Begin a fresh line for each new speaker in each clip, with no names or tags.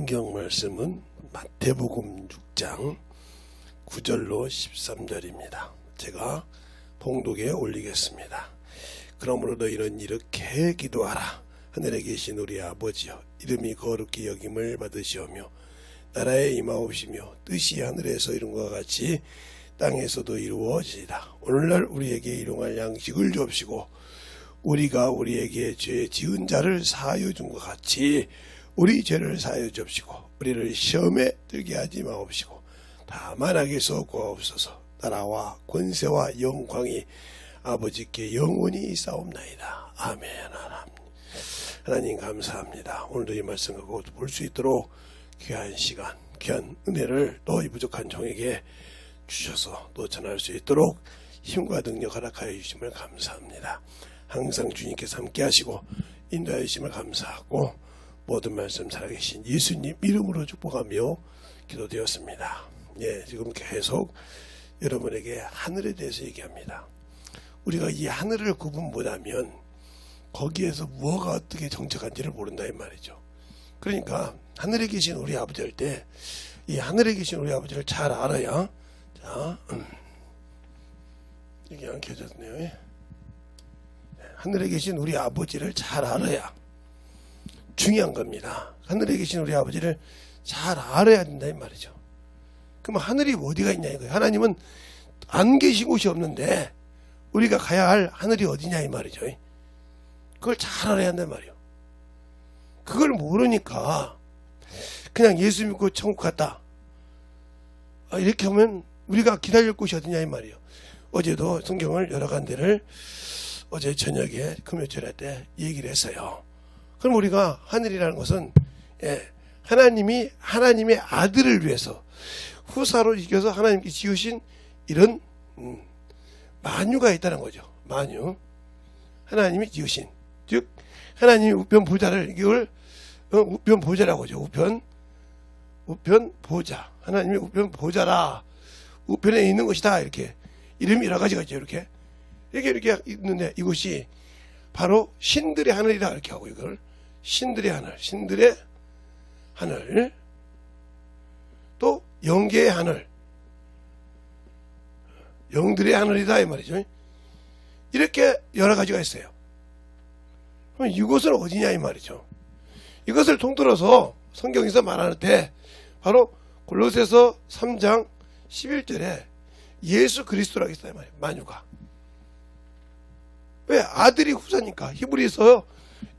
성경 말씀은 마태복음 6장 9절로 13절입니다. 제가 봉독에 올리겠습니다. 그러므로 너희는 이렇게 기도하라. 하늘에 계신 우리 아버지여, 이름이 거룩히 여김을 받으시오며 나라에 임하옵시며 뜻이 하늘에서 이룬 것 같이 땅에서도 이루어지리라. 오늘날 우리에게 일용할 양식을 주옵시고 우리가 우리에게 죄 지은 자를 사하여 준 것 같이 우리 죄를 사하여 주옵시고 우리를 시험에 들게 하지 마옵시고 다만 악에서 구하옵소서. 나라와 권세와 영광이 아버지께 영원히 있사옵나이다. 아멘. 하나님 감사합니다. 오늘도 이 말씀을 볼 수 있도록 귀한 시간, 귀한 은혜를 또 이 부족한 종에게 주셔서 또 전할 수 있도록 힘과 능력 허락하여 주심을 감사합니다. 항상 주님께서 함께 하시고 인도하여 주심을 감사하고 모든 말씀 살아계신 예수님 이름으로 축복하며 기도되었습니다. 지금 계속 여러분에게 하늘에 대해서 얘기합니다. 우리가 이 하늘을 구분 못하면 거기에서 뭐가 어떻게 정착한지를 모른다 이 말이죠. 그러니까 하늘에 계신 우리 아버지 할 때 이 하늘에 계신 우리 아버지를 잘 알아야, 자, 이게 안 켜졌네요. 하늘에 계신 우리 아버지를 잘 알아야 중요한 겁니다. 하늘에 계신 우리 아버지를 잘 알아야 된다 이 말이죠. 그럼 하늘이 어디가 있냐 이거예요. 하나님은 안 계신 곳이 없는데 우리가 가야 할 하늘이 어디냐 이 말이죠. 그걸 잘 알아야 한단 말이에요. 그걸 모르니까 그냥 예수 믿고 천국 갔다, 이렇게 하면 우리가 기다릴 곳이 어디냐 이 말이에요. 어제도 성경을 여러 간데를 어제 저녁에 금요철 때 얘기를 했어요. 그럼 우리가 하늘이라는 것은 하나님이 하나님의 아들을 위해서 후사로 이겨서 하나님께 지으신 이런 만유가 있다는 거죠. 만유. 하나님이 지으신, 즉 하나님이 우편 보좌를, 이걸 우편 보좌라고 하죠. 우편 보좌. 하나님이 우편 보좌라. 우편에 있는 것이다. 이렇게 이름이 여러 가지가 있죠. 이렇게 있는데 이것이 바로 신들의 하늘이라 이렇게 하고, 이걸 신들의 하늘, 또 영계의 하늘, 영들의 하늘이다 이 말이죠. 이렇게 여러 가지가 있어요. 그럼 이곳은 어디냐 이 말이죠. 이것을 통틀어서 성경에서 말하는 때 바로 골로새서 3장 11절에 예수 그리스도라고 했어요. 만유가. 왜? 아들이 후사니까. 히브리서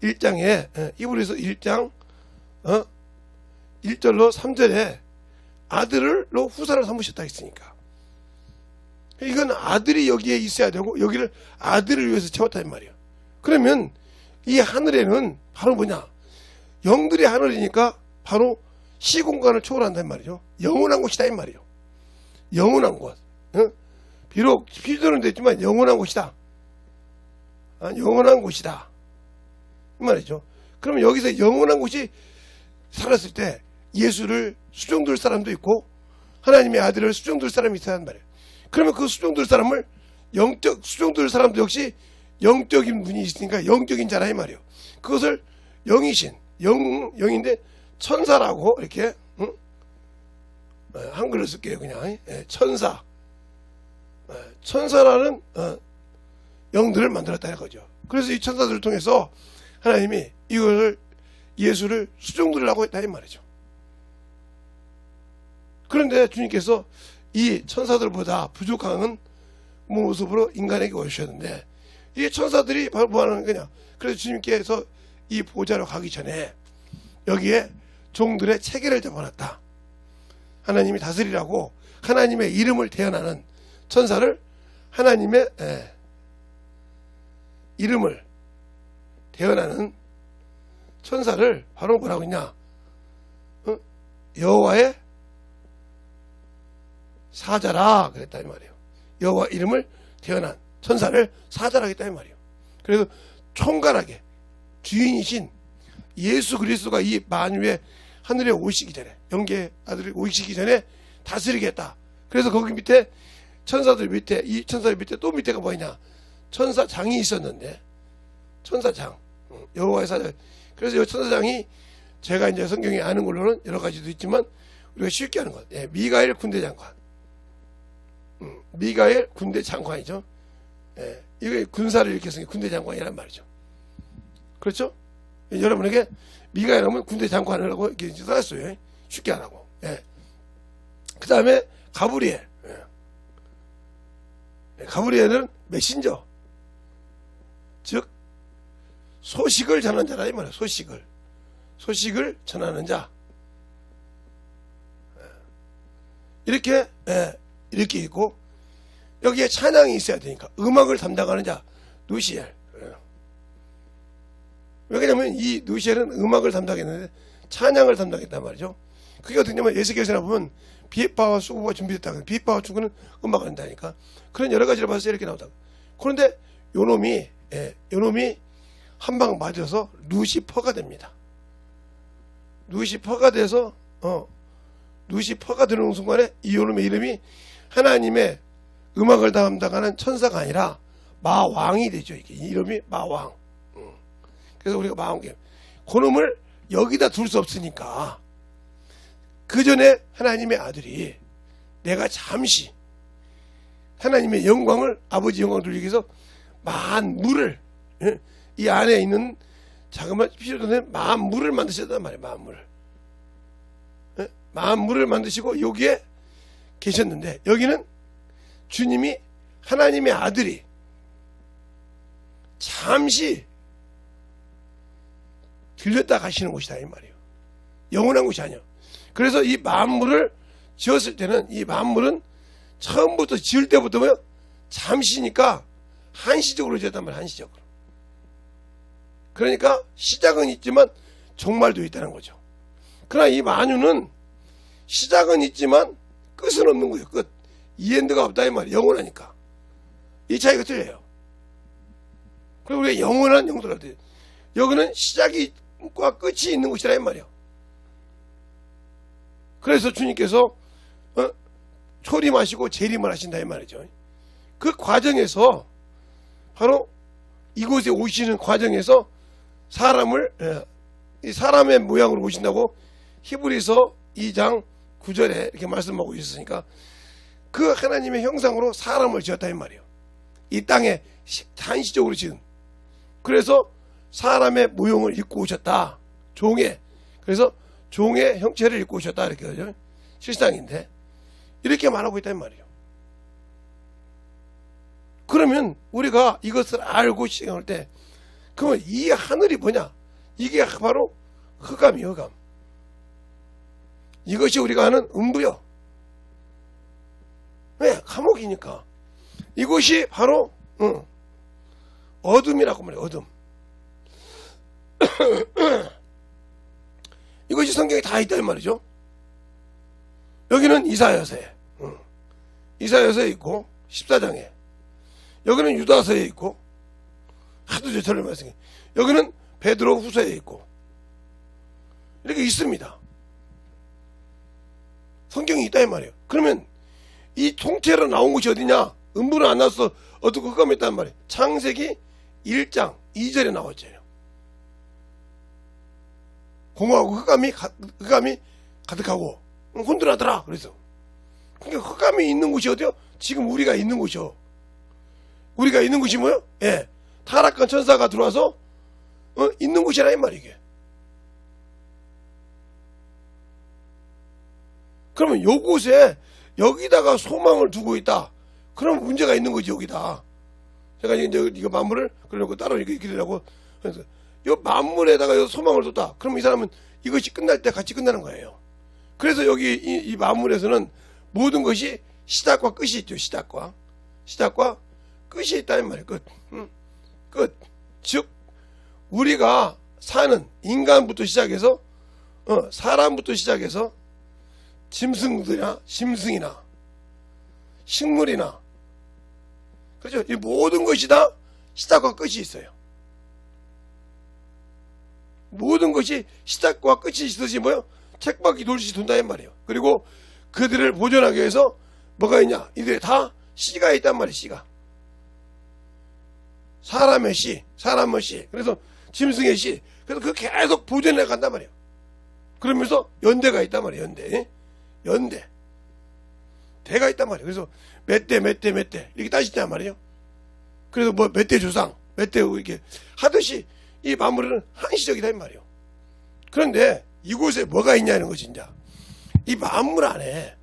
1장에, 히브리서 1장 1절로 3절에 아들로 후사를 삼으셨다 했으니까. 이건 아들이 여기에 있어야 되고 여기를 아들을 위해서 채웠다 이 말이에요. 그러면 이 하늘에는 바로 뭐냐? 영들의 하늘이니까 바로 시공간을 초월한단 말이죠. 영원한 곳이다 이 말이에요. 영원한 곳. 비록 피조는 됐지만 영원한 곳이다. 영원한 곳이다 이 말이죠. 그러면 여기서 영원한 곳이 살았을 때 예수를 수종들 사람도 있고 하나님의 아들을 수종들 사람이 있다는 말이에요. 그러면 그 수종들 사람을 수종들 사람도 역시 영적인 분이 있으니까 영적인 자라 이 말이에요. 그것을 영이신, 영인데 천사라고 이렇게, 한글로 쓸게요. 그냥 천사, 천사라는 영들을 만들었다 이거죠. 그래서 이 천사들을 통해서 하나님이 이걸 예수를 수종들이라고 했다 이 말이죠. 그런데 주님께서 이 천사들보다 부족한 모습으로 인간에게 오셨는데 이 천사들이 바로 뭐 하는 거냐. 그래서 주님께서 이 보좌로 가기 전에 여기에 종들의 체계를 잡아놨다. 하나님이 다스리라고 하나님의 이름을 대언하는 천사를, 하나님의 이름을 대언하는 천사를 바로 뭐라고 했냐. 여호와의 사자라 그랬다 이 말이에요. 여호와 이름을 대언한 천사를 사자라 했다 이 말이에요. 그래서 총괄하게 주인이신 예수 그리스도가 이 만유의 하늘에 오시기 전에, 영계의 아들이 오시기 전에 다스리겠다. 그래서 거기 밑에 천사들 밑에, 이 천사들 밑에 또 밑에가 뭐냐, 천사장이 있었는데, 천사장, 여호와의 사자. 그래서 이 천사장이 제가 이제 성경에 아는 걸로는 여러 가지도 있지만 우리가 쉽게 아는 것. 예, 미가엘 군대 장관. 미가엘 군대 장관이죠. 예, 이거 군사를 일으켰으니 군대 장관이란 말이죠. 그렇죠? 예, 여러분에게 미가엘 하면 군대 장관이라고 이렇게 써놨어요. 쉽게 안 하고. 예. 그 다음에 가브리엘. 예. 가브리엘은 메신저. 즉, 소식을 전하는 자라 이 말이에요. 소식을 전하는 자. 이렇게 이렇게 있고 여기에 찬양이 있어야 되니까 음악을 담당하는 자 누시엘. 왜냐면 이 누시엘은 음악을 담당했는데 찬양을 담당했단 말이죠. 그게 어떻게 되냐면 에스겔서나 보면 비파와 수구가 준비됐다. 비파와 수구는 음악을 한다니까. 그런 여러 가지를 봐서 이렇게 나오다. 그런데 요놈이 한 방 맞아서 루시퍼가 됩니다. 루시퍼가 돼서 루시퍼가 되는 순간에 이 요놈의 이름이 하나님의 음악을 담당하는 천사가 아니라 마왕이 되죠. 이게 이름이 마왕. 그래서 우리가 마왕, 그놈을 여기다 둘 수 없으니까 그 전에 하나님의 아들이 내가 잠시 하나님의 영광을, 아버지 영광을 돌리기 위해서 만물을, 이 안에 있는 자그마한 필요도 만물을 만드셨단 말이에요. 만물을 만드시고 여기에 계셨는데, 여기는 주님이 하나님의 아들이 잠시 들렸다 가시는 곳이다 이 말이에요. 영원한 곳이 아니에요. 그래서 이 만물을 지었을 때는, 이 만물은 처음부터 지을 때부터 뭐요? 잠시니까 한시적으로 지었단 말이에요. 한시적으로. 그러니까 시작은 있지만 종말도 있다는 거죠. 그러나 이 만유는 시작은 있지만 끝은 없는 거예요. 끝. 이엔드가 없다 이 말이에요. 영원하니까. 이 차이가 틀려요. 그리고 우리가 영원한 영도라 돼요. 여기는 시작과 끝이 있는 곳이라 이 말이에요. 그래서 주님께서 초림하시고 재림을 하신다 이 말이죠. 그 과정에서 바로 이곳에 오시는 과정에서 사람의 모양으로 오신다고 히브리서 2장 9절에 이렇게 말씀하고 있었으니까 그 하나님의 형상으로 사람을 지었다 이 말이에요. 이 땅에 한시적으로 지은. 그래서 사람의 모형을 입고 오셨다. 그래서 종의 형체를 입고 오셨다 이렇게 하죠. 실상인데 이렇게 말하고 있다 이 말이에요. 그러면 우리가 이것을 알고 시행할 때, 그러면 이 하늘이 뭐냐? 이게 바로 흑암이에요. 흑암. 이것이 우리가 아는 음부요. 왜? 감옥이니까. 이것이 바로 어둠이라고 말해요. 어둠. 이것이 성경에 다 있다 이 말이죠. 여기는 이사야서에, 이사야서에 있고 14장에, 여기는 유다서에 있고, 하도 저를 말씀해. 여기는 베드로 후서에 있고, 이렇게 있습니다. 성경이 있다 이 말이에요. 그러면 이 통째로 나온 곳이 어디냐? 음부는 안 나왔어. 어두고 흑암이 있단 말이에요. 창세기 1장 2절에 나왔잖아요. 공허하고 흑암이 가득하고 혼돈하더라. 그래서 그러니까 흑암이 있는 곳이 어디요? 지금 우리가 있는 곳이요. 우리가 있는 곳이 뭐요? 예, 타락한 천사가 들어와서 있는 곳이라 이 말이에요. 이게. 그러면 요곳에 여기다가 소망을 두고 있다. 그럼 문제가 있는 거지 여기다. 제가 이제 이거 만물을 그래놓고 따로 이렇게 기르라고. 그래서 요 만물에다가 요 소망을 뒀다. 그럼 이 사람은 이것이 끝날 때 같이 끝나는 거예요. 그래서 여기 이 만물에서는 모든 것이 시작과 끝이 있죠. 시작과 끝이 있다는 말이에요. 끝. 즉 우리가 사는 인간부터 시작해서 사람부터 시작해서 짐승들이나 심승이나 식물이나, 그렇죠? 이 모든 것이 다 시작과 끝이 있어요. 모든 것이 시작과 끝이 있듯이 뭐요? 책바퀴 돌듯이 돈다 이 말이에요. 그리고 그들을 보존하기 위해서 뭐가 있냐? 이들이 다 씨가 있단 말이에요. 씨가. 사람의 씨. 그래서 짐승의 씨. 그래서 그 계속 보존해 간단 말이에요. 그러면서 연대가 있단 말이에요. 연대. 대가 있단 말이에요. 그래서 몇 대 이렇게 따지단 말이에요. 그래서 뭐 몇 대 조상, 몇 대 이렇게 하듯이 이 만물은 한시적이다 이 말이에요. 그런데 이곳에 뭐가 있냐는 것이 이제 이 만물 안에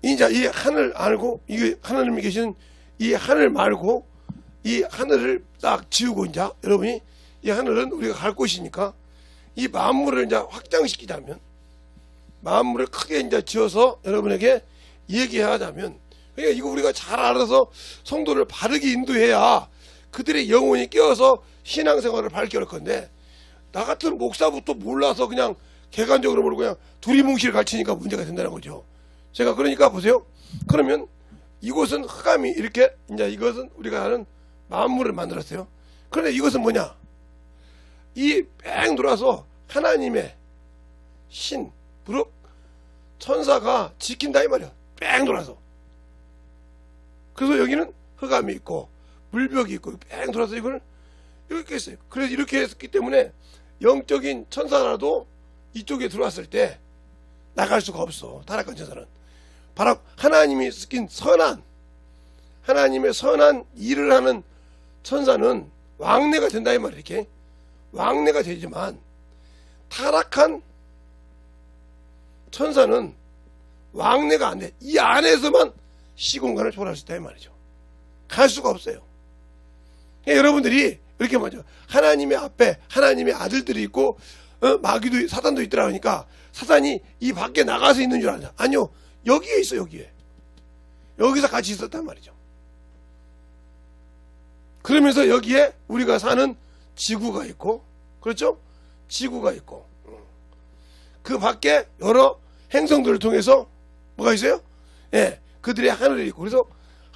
이제 이 하늘 알고 이 하나님이 계시는 이 하늘 말고 이 하늘을 딱 지우고 이제 여러분이 이 하늘은 우리가 갈 곳이니까 이 만물을 이제 확장시키자면 만물을 크게 이제 지어서 여러분에게 얘기하자면 그러니까 이거 우리가 잘 알아서 성도를 바르게 인도해야 그들의 영혼이 깨어서 신앙생활을 밝게 할 건데 나 같은 목사부터 몰라서 그냥 객관적으로 모르고 그냥 두리뭉실 가르치니까 문제가 된다는 거죠. 제가 그러니까 보세요. 그러면 이곳은 흑암이 이렇게 이제 이것은 우리가 아는 만물을 만들었어요. 그런데 이것은 뭐냐? 이 뺑 돌아서 하나님의 신, 부룩 천사가 지킨다 이 말이야. 뺑 돌아서. 그래서 여기는 흑암이 있고 물벽이 있고 뺑 돌아서 이걸 이렇게 했어요. 그래서 이렇게 했기 때문에 영적인 천사라도 이쪽에 들어왔을 때 나갈 수가 없어. 타락한 천사는. 바로 하나님이 쓰긴 선한 하나님의 선한 일을 하는 천사는 왕래가 된다 이 말이야. 이렇게 왕래가 되지만 타락한 천사는 왕래가 안 돼. 이 안에서만 시공간을 초월할 수 있다 이 말이죠. 갈 수가 없어요. 그러니까 여러분들이 이렇게 말이죠. 하나님의 앞에 하나님의 아들들이 있고 마귀도 사단도 있더라 하니까 사단이 이 밖에 나가서 있는 줄 아냐? 아니요. 여기에 있어. 여기서 같이 있었단 말이죠. 그러면서 여기에 우리가 사는 지구가 있고 그렇죠? 지구가 있고 그 밖에 여러 행성들을 통해서 뭐가 있어요? 예, 그들의 하늘이 있고 그래서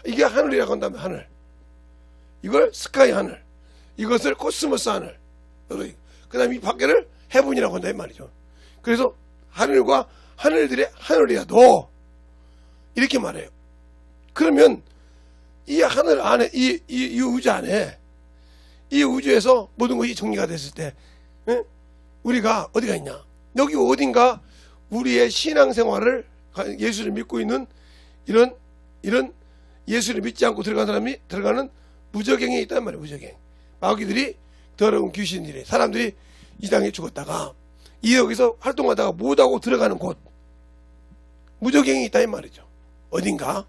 이게 하늘이라고 한다면 하늘 이걸 스카이 하늘 이것을 코스모스 하늘 그 다음에 이 밖에를 헤븐이라고 한다 이 말이죠. 그래서 하늘과 하늘들의 하늘이라도 이렇게 말해요. 그러면 이 하늘 안에 이 우주 안에 이 우주에서 모든 것이 정리가 됐을 때 우리가 어디가 있냐? 여기 어딘가 우리의 신앙생활을 예수를 믿고 있는 이런 예수를 믿지 않고 들어간 사람이 들어가는 무저갱에 있단 말이에요. 무저갱. 마귀들이 더러운 귀신들이 사람들이 이 땅에 죽었다가 이 여기서 활동하다가 못하고 들어가는 곳 무저갱이 있다 이 말이죠. 어딘가.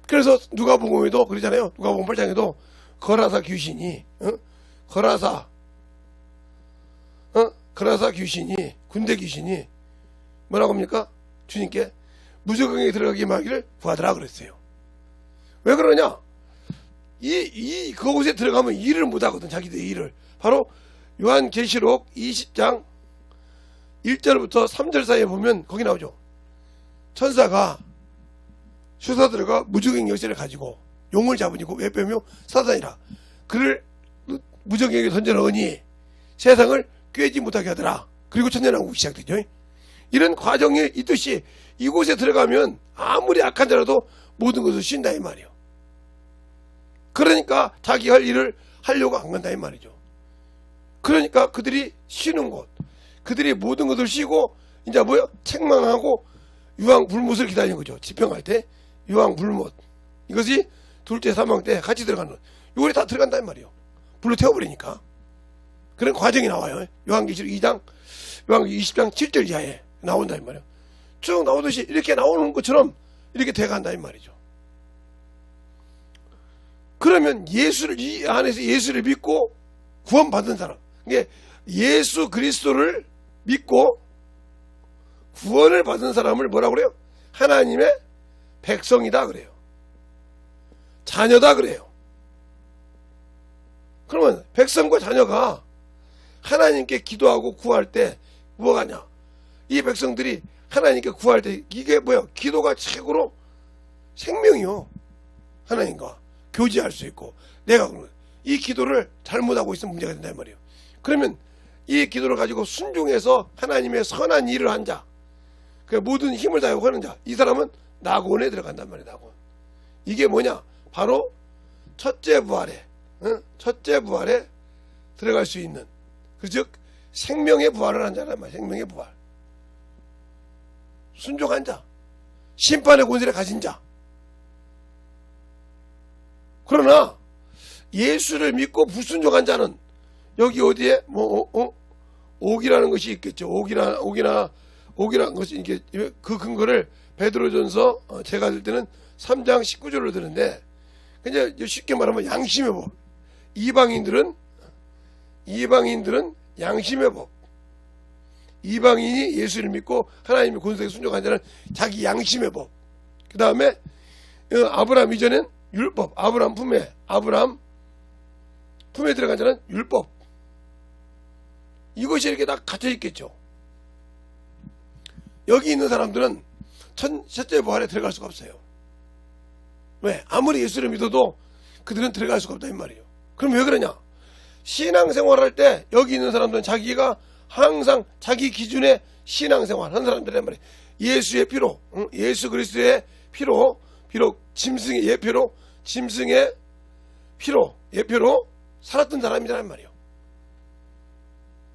그래서 누가복음에도 그러잖아요. 누가복음 8장에도 거라사 귀신이 거라사 귀신이 군대 귀신이 뭐라고 합니까? 주님께 무저갱에 들어가기 말기를 구하더라 그랬어요. 왜 그러냐? 그곳에 들어가면 일을 못하거든. 자기들 일을. 바로 요한계시록 20장 1절부터 3절 사이에 보면 거기 나오죠. 천사가 수사들과 무저갱 열쇠를 가지고 용을 잡으니고 왜 빼며 사단이라 그를 무저갱에게 던져넣으니 세상을 꿰지 못하게 하더라. 그리고 천년왕국이 시작되죠. 이런 과정이 있듯이 이곳에 들어가면 아무리 악한 자라도 모든 것을 쉰다 이 말이에요. 그러니까 자기 할 일을 하려고 안 간다 이 말이죠. 그러니까 그들이 쉬는 곳 그들이 모든 것을 쉬고 이제 뭐요? 책망하고 유황불못을 기다리는 거죠. 지평할 때 유황불못 이것이 둘째 사망 때 같이 들어가는 요거에 다 들어간다 이 말이에요. 불로 태워버리니까 그런 과정이 나와요. 요한계시록 2장 요한계시록 20장 7절 이하에 나온다 이 말이에요. 쭉 나오듯이 이렇게 나오는 것처럼 이렇게 돼간다 이 말이죠. 그러면 예수를 이 안에서 예수를 믿고 구원받은 사람 이게 예수 그리스도를 믿고 구원을 받은 사람을 뭐라고 그래요? 하나님의 백성이다 그래요. 자녀다 그래요. 그러면 백성과 자녀가 하나님께 기도하고 구할 때 뭐가 하냐? 이 백성들이 하나님께 구할 때 이게 뭐야? 기도가 최고로 생명이요. 하나님과 교제할 수 있고 내가 이 기도를 잘못하고 있으면 문제가 된단 말이에요. 그러면 이 기도를 가지고 순종해서 하나님의 선한 일을 한 자, 그 모든 힘을 다하고 하는 자, 이 사람은 낙원에 들어간단 말이에요. 낙원. 이게 뭐냐? 바로 첫째 부활에 들어갈 수 있는, 즉 생명의 부활을 한 자란 말이야. 생명의 부활. 순종한 자. 심판의 권세를 가진 자. 그러나 예수를 믿고 불순종한 자는 여기 어디에 옥이라는 것이 있겠죠. 옥이라는 것이 이게 그 근거를 베드로전서 제가 들 때는 3장 19절로 드는데 그냥 쉽게 말하면 양심의 법. 이방인들은 양심의 법. 이방인이 예수를 믿고 하나님의 권세에 순종한 자는 자기 양심의 법. 그 다음에 아브라함 이전엔 율법. 아브라함 품에 들어간 자는 율법. 이것이 이렇게 다 갇혀 있겠죠. 여기 있는 사람들은 첫째 부활에 들어갈 수가 없어요. 왜? 아무리 예수를 믿어도 그들은 들어갈 수가 없다 이 말이에요. 그럼 왜 그러냐? 신앙생활할 때 여기 있는 사람들은 자기가 항상 자기 기준의 신앙생활 한 사람들이란 말이에요. 예수의 피로, 예수 그리스도의 피로, 비록 짐승의 예표로, 짐승의 피로, 예표로 살았던 사람이란 말이에요.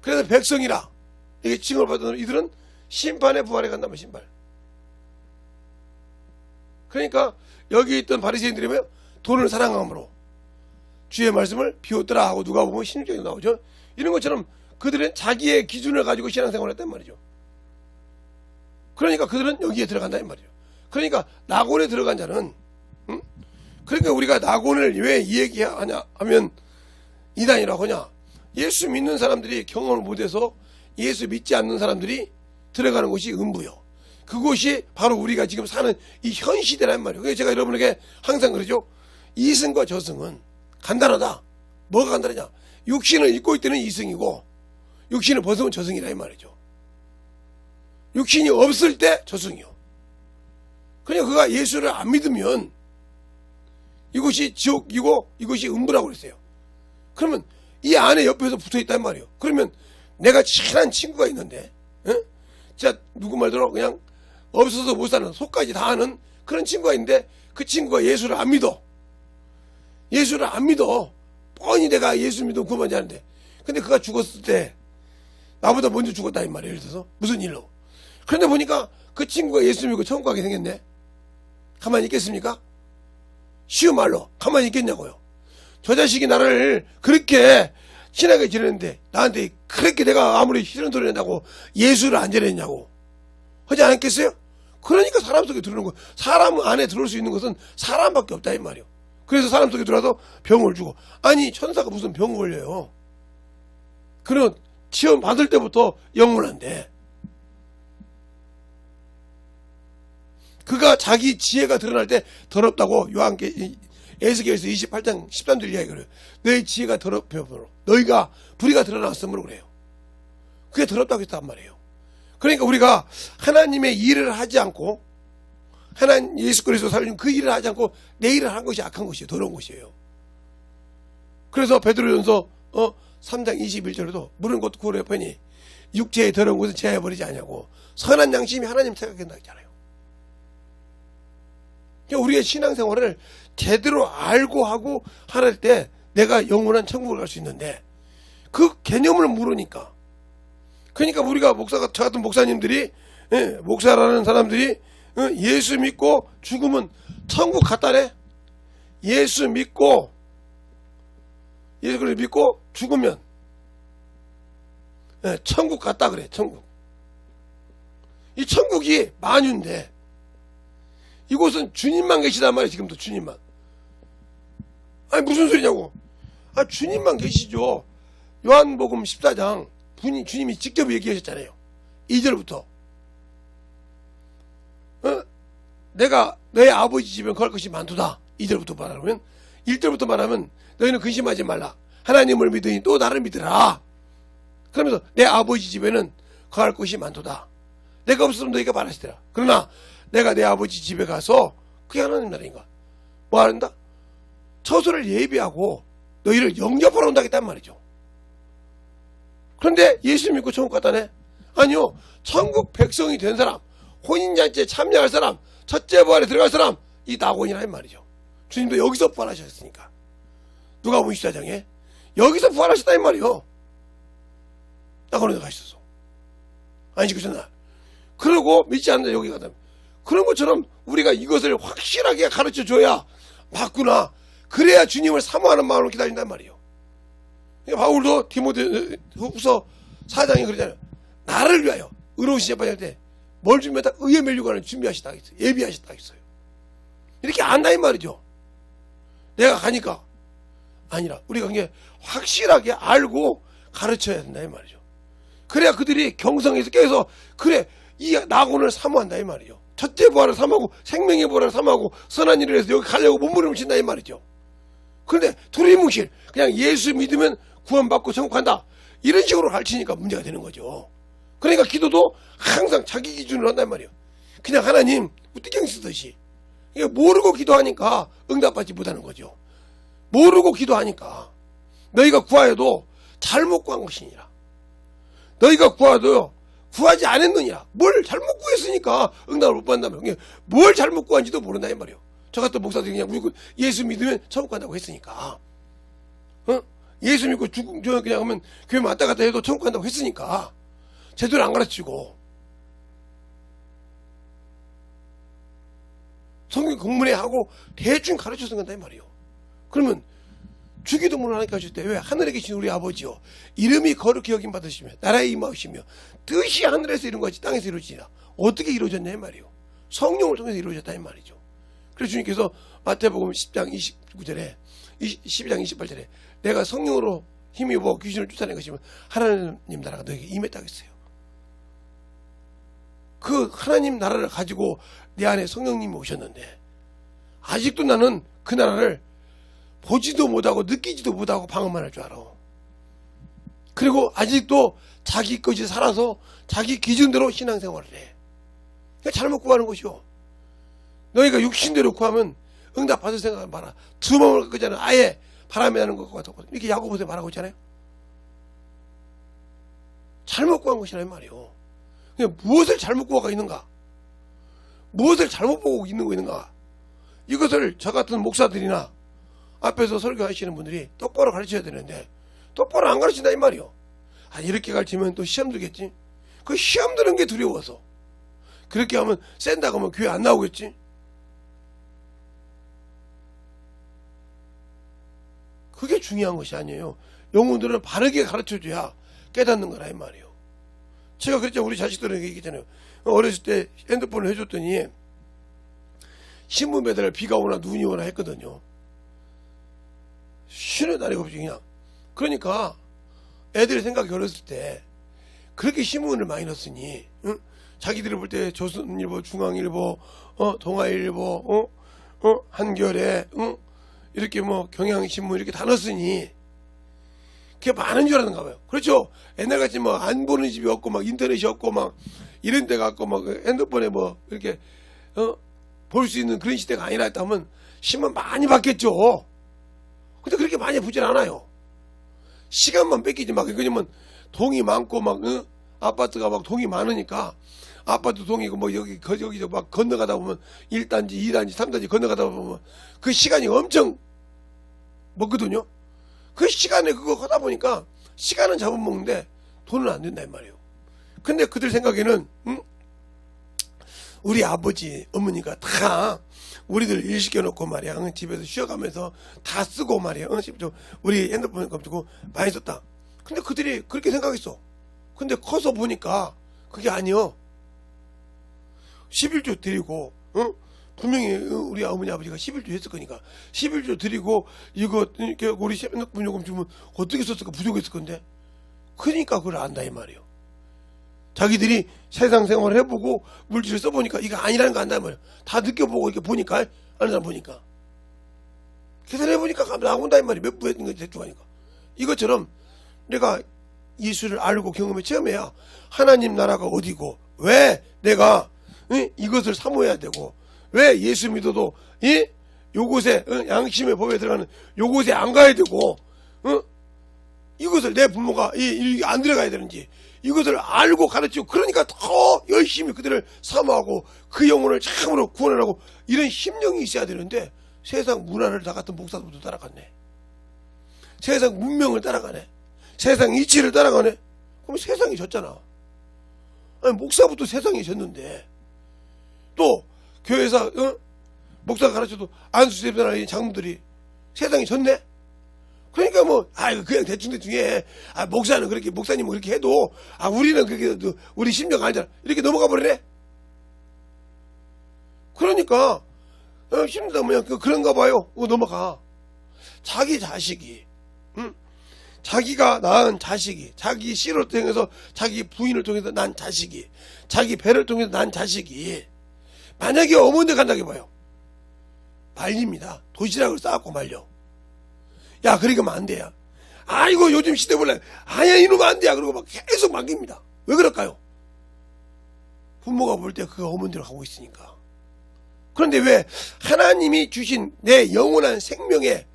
그래서 백성이라 이게 칭을 받은 이들은 심판의 부활에 간다면 신발. 그러니까 여기 있던 바리새인들이면 돈을 사랑함으로 주의 말씀을 비웃더라 하고 누가 보면 16절에 나오죠. 이런 것처럼 그들은 자기의 기준을 가지고 신앙생활을 했단 말이죠. 그러니까 그들은 여기에 들어간다 이 말이에요. 그러니까 낙원에 들어간 자는 그러니까 우리가 낙원을 왜 얘기하냐 하면 이단이라고 하냐. 예수 믿는 사람들이 경험을 못해서 예수 믿지 않는 사람들이 들어가는 곳이 음부요. 그곳이 바로 우리가 지금 사는 이 현 시대란 말이에요. 그래서 제가 여러분에게 항상 그러죠. 이승과 저승은 간단하다. 뭐가 간단하냐? 육신을 입고 있을 때는 이승이고 육신을 벗으면 저승이라 이 말이죠. 육신이 없을 때 저승이요. 그러니까 그가 예수를 안 믿으면 이곳이 지옥이고 이곳이 음부라고 그랬어요. 그러면 이 안에 옆에서 붙어있단 말이에요. 그러면 내가 친한 친구가 있는데 진짜 누구 말대로 그냥 없어서 못 사는 속까지 다 아는 그런 친구가 있는데 그 친구가 예수를 안 믿어. 예수를 안 믿어. 뻔히 내가 예수 믿으면 그만이 하는데 근데 그가 죽었을 때 나보다 먼저 죽었다 이 말이에요. 예를 들어서 무슨 일로. 그런데 보니까 그 친구가 예수 믿고 천국 가게 생겼네. 가만히 있겠습니까? 쉬운 말로 가만히 있겠냐고요. 저 자식이 나를 그렇게 친하게 지냈는데 나한테 그렇게 내가 아무리 싫은 소리 한다고 예수를 안 전했냐고 하지 않았겠어요? 그러니까 사람 속에 들어오는 거. 사람 안에 들어올 수 있는 것은 사람밖에 없다 이 말이에요. 그래서 사람 속에 들어와서 병을 주고. 아니 천사가 무슨 병을 걸려요. 그런 시험 받을 때부터 영원한데 그가 자기 지혜가 드러날 때 더럽다고 에스겔에서 28장 13절 이야기 그래요. 너희 지혜가 더럽혀으로 너희가 불의가 드러났으므로 그래요. 그게 더럽다고 했단 말이에요. 그러니까 우리가 하나님의 일을 하지 않고 하나님 예수 그리스도 살린 그 일을 하지 않고 내 일을 한 것이 악한 것이에요. 더러운 것이에요. 그래서 베드로전서 3장 21절에도 물은 곧 구원의 편이 육체의 더러운 것은 제하여버리지 않냐고 선한 양심이 하나님 생각한다 했잖아요. 그러니까 우리의 신앙생활을 제대로 알고 하고 할 때 내가 영원한 천국을 갈 수 있는데 그 개념을 모르니까 그러니까 우리가 저 같은 목사님들이 목사라는 사람들이 예수 믿고 죽으면 천국 갔다래. 예수를 믿고 죽으면 천국 갔다 그래. 천국. 이 천국이 만유인데 이곳은 주님만 계시단 말이에요. 지금도 주님만. 아니 무슨 소리냐고. 주님만 계시죠. 요한복음 14장 주님이 직접 얘기하셨잖아요. 2절부터 내가 너의 아버지 집에 거할 것이 많도다. 2절부터 말하면 1절부터 말하면 너희는 근심하지 말라. 하나님을 믿으니 또 나를 믿으라. 그러면서 내 아버지 집에는 거할 것이 많도다. 내가 없으면 너희가 바라시더라. 그러나 내가 내 아버지 집에 가서 그게 하나님 나라인가? 뭐 한다? 처소를 예비하고 너희를 영접하러 온다 했단 말이죠. 그런데 예수 믿고 천국 갔다네? 아니요. 천국 백성이 된 사람, 혼인잔치에 참여할 사람, 첫째 부활에 들어갈 사람, 이 낙원이라 말이죠. 주님도 여기서 부활하셨으니까. 누가복음 14장에 여기서 부활하셨다 이 말이요. 나 그런 데 가 있었어. 아니지, 그잖아. 그러고 믿지 않는다, 여기 가다. 그런 것처럼 우리가 이것을 확실하게 가르쳐 줘야 맞구나. 그래야 주님을 사모하는 마음으로 기다린단 말이에요. 그러니까 바울도 디모데 후서 4장에 그러잖아요. 나를 위하여 의로우신 재판할 때 뭘 준비했다? 의의 면류관을 준비하셨다 했어요. 예비하셨다 했어요. 이렇게 안다 이 말이죠. 내가 가니까 아니라 우리가 그게 확실하게 알고 가르쳐야 된다 이 말이죠. 그래야 그들이 경성에서 깨서 그래 이 낙원을 사모한다 이 말이죠. 첫째 부활을 사모하고 생명의 부활을 사모하고 선한 일을 해서 여기 가려고 몸부림친다 이 말이죠. 그런데 두리뭉실 그냥 예수 믿으면 구원받고 천국한다 이런 식으로 가르치니까 문제가 되는 거죠. 그러니까 기도도 항상 자기 기준으로 한단 말이에요. 그냥 하나님 우뜨경 쓰듯이 이게 모르고 기도하니까 응답받지 못하는 거죠. 모르고 기도하니까 너희가 구하여도 잘못 구한 것이니라. 너희가 구하도 구하지 않았느니라. 뭘 잘못 구했으니까 응답을 못 받는다면 뭘 잘못 구한지도 모른다 이 말이에요. 저 같은 목사들이 그냥 무조건 예수 믿으면 천국 간다고 했으니까 예수 믿고 그냥 하면 교회 왔다 갔다 해도 천국 간다고 했으니까 제대로 안 가르치고 성경 공문에 하고 대충 가르쳐서 간다 이 말이에요. 그러면 주기도문을 하나님께 하실 때 왜 하늘에 계신 우리 아버지요 이름이 거룩히 여김 받으시며 나라에 임하시며 뜻이 하늘에서 이룬 것이 땅에서 이루어지니라. 어떻게 이루어졌냐 이 말이에요. 성령을 통해서 이루어졌다 이 말이죠. 그래서 주님께서 마태복음 10장 29절에 12장 28절에 내가 성령으로 힘입어 귀신을 쫓아낸 것이면 하나님 나라가 너에게 임했다고 했어요. 그 하나님 나라를 가지고 내 안에 성령님이 오셨는데 아직도 나는 그 나라를 보지도 못하고 느끼지도 못하고 방언만 할 줄 알아. 그리고 아직도 자기 것이 살아서 자기 기준대로 신앙생활을 해. 그러니까 잘못 구하는 것이요. 너희가 육신대로 구하면 응답 받을 생각을 마라. 두 마음을 갖고 있잖아. 아예 바람이 나는 것 같았거든. 이렇게 야고보서에 말하고 있잖아요. 잘못 구한 것이란 말이에요. 무엇을 잘못 구하고 있는가? 무엇을 잘못 보고 있는가? 이것을 저 같은 목사들이나 앞에서 설교하시는 분들이 똑바로 가르쳐야 되는데 똑바로 안 가르친다 이 말이요. 아 이렇게 가르치면 또 시험 들겠지. 그 시험 드는 게 두려워서 그렇게 하면 센다고 하면 교회 안 나오겠지. 그게 중요한 것이 아니에요. 영혼들은 바르게 가르쳐줘야 깨닫는 거라 이 말이에요. 제가 그랬죠. 우리 자식들에게 얘기했잖아요. 어렸을 때 핸드폰을 해줬더니 신문 배달을 비가 오나 눈이 오나 했거든요. 쉬는 날이 없이 그냥. 그러니까 애들의 생각이 어렸을 때 그렇게 신문을 많이 넣었으니 응? 자기들이 볼 때 조선일보, 중앙일보, 동아일보, 한겨레, 이렇게 뭐 경향신문 이렇게 다 넣었으니 그게 많은 줄 아는가 봐요. 그렇죠. 옛날같이 뭐 안 보는 집이 없고 막 인터넷이 없고 막 이런 데 갖고 막 핸드폰에 뭐 이렇게 볼 수 있는 그런 시대가 아니라 했다면 신문 많이 받겠죠. 근데 그렇게 많이 보진 않아요. 시간만 뺏기지 막 그러면 동이 많고 막 아파트가 막 동이 많으니까 아파트 동이고 뭐 여기 막 건너가다 보면 1단지, 2단지, 3단지 건너가다 보면 그 시간이 엄청 먹거든요. 그 시간에 그거 하다 보니까 시간은 잡아먹는데 돈은 안 된다 이 말이에요. 근데 그들 생각에는 우리 아버지 어머니가 다 우리들 일 시켜놓고 말이야 집에서 쉬어가면서 다 쓰고 말이야 우리 핸드폰 가지고 많이 썼다. 근데 그들이 그렇게 생각했어. 근데 커서 보니까 그게 아니요. 11조 드리고 분명히 우리 어머니 아버지가 11조 했을 거니까 11조 드리고 이거 우리 핸드폰 요금 주면 어떻게 썼을까 부족했을 건데 그러니까 그걸 안다 이 말이에요. 자기들이 세상 생활을 해보고 물질을 써보니까 이거 아니라는 거 안다 이 말이에요. 다 느껴보고 이렇게 보니까 아는 사람 보니까 계산해보니까 나온다 이 말이에요. 몇 부 했는 건지 대충 하니까. 이것처럼 내가 예수를 알고 경험해 체험해야 하나님 나라가 어디고 왜 내가 이것을 사모해야 되고 왜 예수 믿어도 요곳에 양심의 법에 들어가는 요곳에 안 가야 되고 이것을 내 부모가 안 들어가야 되는지 이것을 알고 가르치고 그러니까 더 열심히 그들을 사모하고 그 영혼을 참으로 구원하라고 이런 심령이 있어야 되는데 세상 문화를 다 같은 목사들도 따라갔네. 세상 문명을 따라가네. 세상 이치를 따라가네. 그럼 세상이 졌잖아. 아니, 목사부터 세상이 졌는데 또 교회에서 목사가 가르쳐도 안수집사나 장로들이 세상이 졌네. 그러니까 뭐 이거 그냥 대충 해. 목사는 그렇게 목사님은 그렇게 해도 우리는 그렇게 해도 우리 심정 알잖아. 이렇게 넘어가 버리네. 그러니까 힘들다 뭐냐 그런가 봐요. 넘어가. 자기 자식이 자기가 낳은 자식이 자기 씨를 통해서 자기 부인을 통해서 난 자식이 자기 배를 통해서 난 자식이 만약에 어머니 간다고 해봐요. 말립니다. 도시락을 싸갖고 말려. 야, 그러니까 안 돼야. 아이고, 요즘 시대 몰라. 아야, 이놈 안 돼야. 그러고 막 계속 맡깁니다. 왜 그럴까요? 부모가 볼 때 그 어머니로 하고 있으니까. 그런데 왜 하나님이 주신 내 영원한 생명의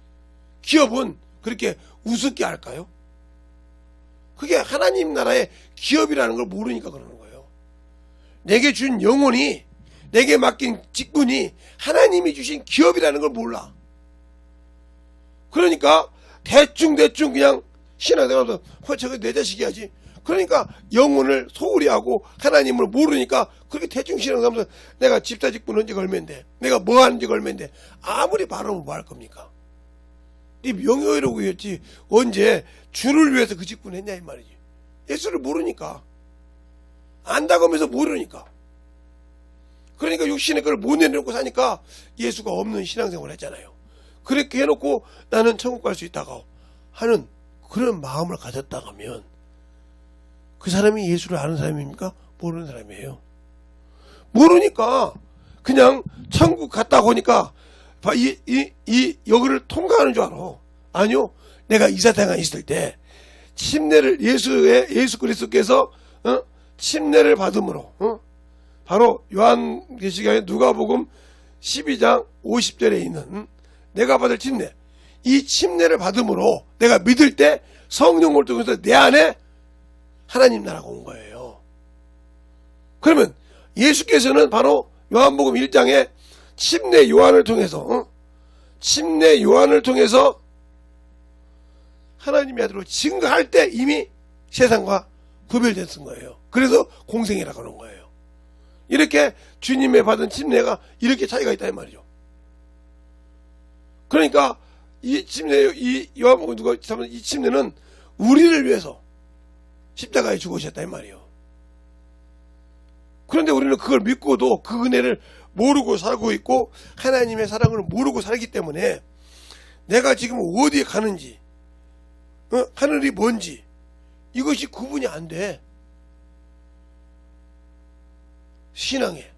기업은 그렇게 우습게 할까요? 그게 하나님 나라의 기업이라는 걸 모르니까 그러는 거예요. 내게 준 영혼이, 내게 맡긴 직분이 하나님이 주신 기업이라는 걸 몰라. 그러니까 대충 그냥 신앙생활하면서 저거 내 자식이야지. 그러니까 영혼을 소홀히 하고 하나님을 모르니까 그렇게 대충 신앙생활하면서 내가 집사 직분 언제 걸면데 내가 뭐 하는지 걸면데 아무리 바라면 뭐 할 겁니까? 네 명예회라고 했지 언제 주를 위해서 그 직분 했냐 이 말이지. 예수를 모르니까 안다고 하면서 모르니까. 그러니까 육신의 걸 못 내놓고 사니까 예수가 없는 신앙생활을 했잖아요. 그렇게 해놓고 나는 천국 갈 수 있다고 하는 그런 마음을 가졌다고 하면 그 사람이 예수를 아는 사람입니까? 모르는 사람이에요. 모르니까 그냥 천국 갔다 오니까 여기를 통과하는 줄 알아. 아니요. 내가 이사장에 있을 때 침례를 예수 그리스도께서 침례를 받음으로 바로 요한계시록에 누가복음 12장 50절에 있는 내가 받을 침례, 이 침례를 받음으로 내가 믿을 때 성령을 통해서 내 안에 하나님 나라가 온 거예요. 그러면 예수께서는 바로 요한복음 1장에 침례 요한을 통해서 하나님의 아들로 증거할 때 이미 세상과 구별됐은 거예요. 그래서 공생이라고 하는 거예요. 이렇게 주님의 받은 침례가 이렇게 차이가 있다 이 말이죠. 그러니까 이 침례, 이 요한복음 누가 이 침례는 우리를 위해서 십자가에 죽으셨다 이 말이에요. 그런데 우리는 그걸 믿고도 그 은혜를 모르고 살고 있고 하나님의 사랑을 모르고 살기 때문에 내가 지금 어디에 가는지 하늘이 뭔지 이것이 구분이 안 돼. 신앙에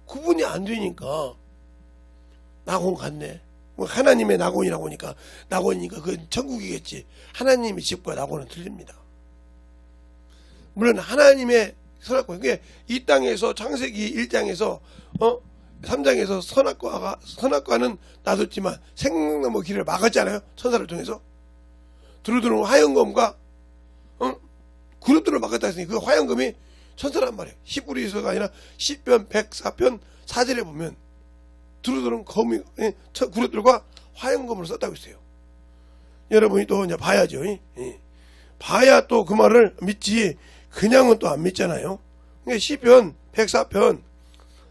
구분이 안 되니까 낙원 같네. 뭐 하나님의 낙원이라고 하니까 낙원이니까 그건 천국이겠지. 하나님의 집과 낙원은 틀립니다. 물론 하나님의 선악과 그게 이 땅에서 창세기 1장에서 3장에서 선악과는 놔뒀지만 생명나무 길을 막았잖아요. 천사를 통해서 두루두루 화영검과 그룹들을 막았다 했으니 그 화영검이 천사란 말이에요. 히브리서가 아니라 시편 104편 4절에 보면 두루두루 검이 그룹들과 화영검으로 썼다고 했어요. 여러분이 또 이제 봐야죠. 봐야 또 그 말을 믿지 그냥은 또 안 믿잖아요. 시편 104편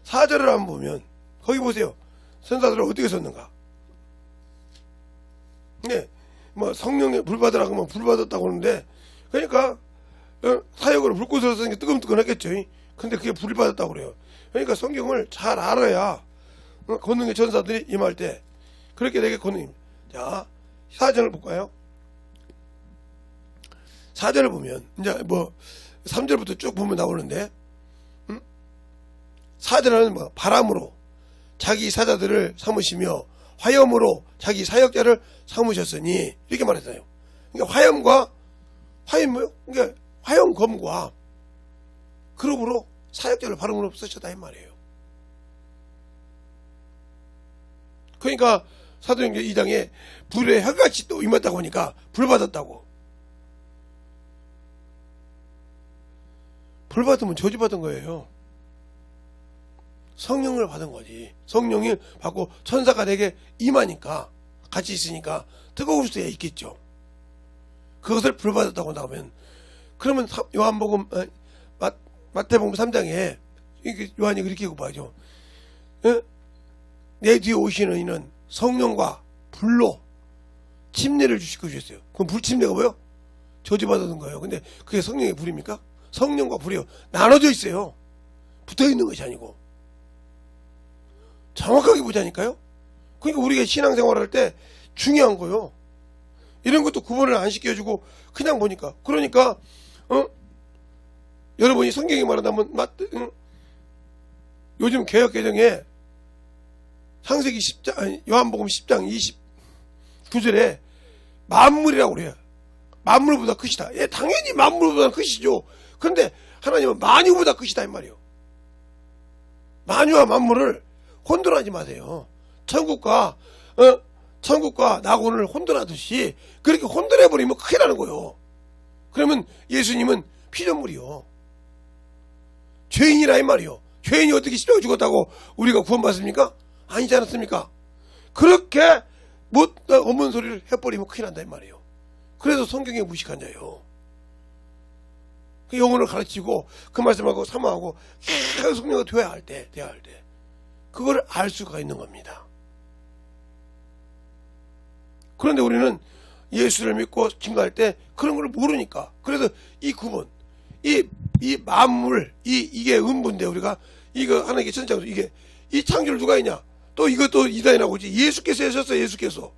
4절을 한번 보면 거기 보세요. 선사들을 어떻게 썼는가. 네, 뭐 성령에 불 받으라고 하면 불 받았다고 하는데 그러니까 사역으로 불꽃을 쓰는 게 뜨끔뜨끔했겠죠. 근데 그게 불 받았다고 그래요. 그러니까 성경을 잘 알아야 권능의 전사들이 임할 때 그렇게 되게 권능입니다. 자, 4절을 볼까요? 4절을 보면 이제 뭐 3절부터 쭉 보면 나오는데 4절은 뭐 바람으로 자기 사자들을 삼으시며 화염으로 자기 사역자를 삼으셨으니 이렇게 말했어요. 그러니까 화염 뭐요? 그러니까 화염검과 그룹으로 사역자를 바람으로 쓰셨다 이 말이에요. 그러니까 사도행전 2장에 불의 혀같이 또 임했다고 하니까 불 받았다고. 불 받으면 저주 받은 거예요. 성령을 받은 거지. 성령을 받고 천사가 내게 임하니까 같이 있으니까 뜨거울 수야 있겠죠. 그것을 부여받았다고 나오면, 그러면 요한복음 마태복음 3장에 요한이 그렇게 고백하죠. 내 뒤에 오시는 이는 성령과 불로 침례를 주실 것이었어요. 그럼 불침례가 뭐예요? 저주받는 거예요. 근데 그게 성령의 불입니까? 성령과 불이요. 나눠져 있어요. 붙어 있는 것이 아니고. 정확하게 보자니까요. 그러니까 우리가 신앙생활 할 때 중요한 거요. 이런 것도 구분을 안 시켜주고 그냥 보니까. 그러니까 여러분이 성경에 말한다면 요즘 개혁개정에 창세기 10장, 아니, 요한복음 10장 29절에 만물이라고 그래요. 만물보다 크시다. 예, 당연히 만물보다 크시죠. 그런데 하나님은 만유보다 크시다 이 말이에요. 만유와 만물을 혼돈하지 마세요. 천국과 낙원을 혼돈하듯이 그렇게 혼돈해버리면 큰일 나는 거예요. 그러면 예수님은 피조물이요. 죄인이라 이 말이요. 죄인이 어떻게 십자가에 죽었다고 우리가 구원받습니까? 아니지 않았습니까? 그렇게 없는 소리를 해버리면 큰일 난다 이 말이에요. 그래서 성경에 무식한 자예요. 그 영혼을 가르치고 그 말씀하고 사모하고 계속 성령과 대화할 때 그걸 알 수가 있는 겁니다. 그런데 우리는 예수를 믿고 증거할 때 그런 걸 모르니까. 그래서 이 구분, 이 만물, 이게 음부인데 우리가 이거 하나님께 천장으로 이게 이 창조를 누가 했냐? 또 이것도 이단이 나오지. 예수께서 하셨어요. 예수께서